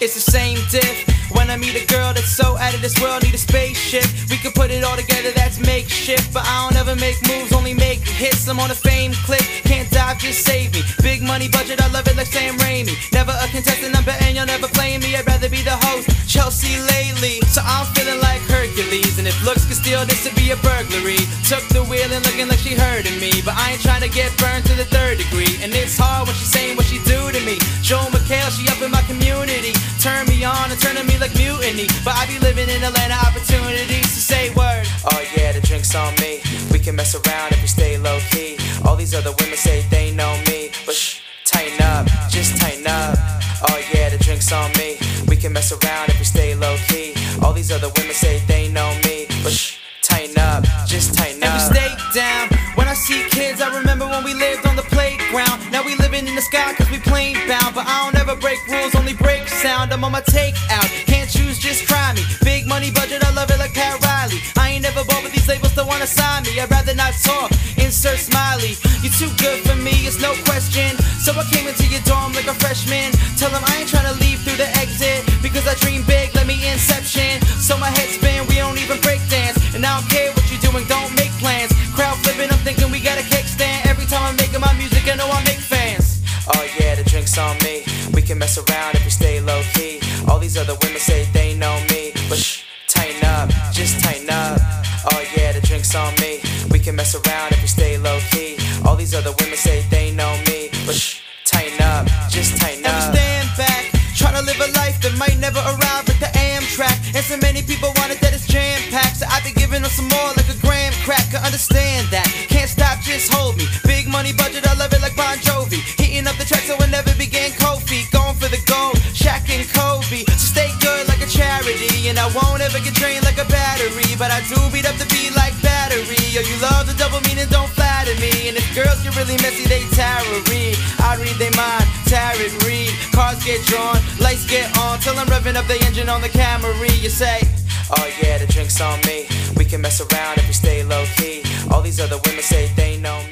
it's the same diff. When I meet a girl that's so out of this world, need a spaceship. We could put it all together, that's makeshift. But I don't ever make moves, only make hits. I'm on a fame clip, can't dive, just save me. Big money budget, I love it like Sam Raimi. Never a contestant, I'm betting you'll never play me. I'd rather be the host, Chelsea lately. So I'm feeling like Hercules, and if looks could steal, this would be a burglary. Took the wheel and looking like she heard of me, but I ain't trying to get burned to the 3rd degree. And it's hard when she's saying what she do to me. Joe McHale, she up in my community. Turn me on and turning me like mutiny. But I be living in Atlanta, opportunities to say word. Oh yeah, the drink's on me. We can mess around if we stay low key. All these other women say they know me, but shh, tighten up, just tighten up. Oh yeah, the drink's on me. We can mess around if we stay low key. All these other women say they know me, but shh, tighten up, just tighten up. And we stay down. When I see kids, I remember when we lived on the playground. Now we living in the sky cause we plane bound. But I don't ever break rules, only break sound. I'm on my takeout, can't choose, just try me. Big money budget, I love it like Pat Riley. I ain't never bought, but these labels still wanna sign me. I'd rather not talk, insert smiley. You're too good for me, it's no question. So I came into your dorm like a freshman. Tell them I ain't tryna leave through the exit, because I dream big, let me inception. So my head spin, we don't even break dance. And I don't care what you're doing, don't make plans. Crowd flipping, I'm thinking we got a cake stand. Every time I'm making my music, I know I make fans. Oh yeah, the drink's on me. We can mess around if we stay low key. All these other women say they know me, but shh, tighten up, just tighten up. Oh yeah, the drink's on me. We can mess around if we stay low key. All these other women say they know me, but shh, tighten up, just tighten up. Never stand back, try to live a life that might never arrive at the Amtrak. And so many people want it that it's jam-packed, so I be giving them some more like a graham cracker. Understand that, can't stop, just hold me. Big money budget, I love it like Bon Jovi. Heating up the track so it never began Kofi. Going for the gold, Shaq and Kobe. So stay good like a charity, and I won't ever get drained like a battery. But I do beat up the beat like battery. Yo, you love the double meaning, don't flatter me. And if girls get really messy, they tarot read. I read their mind, tarot read. Cars get drawn, lights get on, till I'm revving up the engine on the Camry. You say, oh yeah, the drink's on me. We can mess around if we stay low key. All these other women say they know me.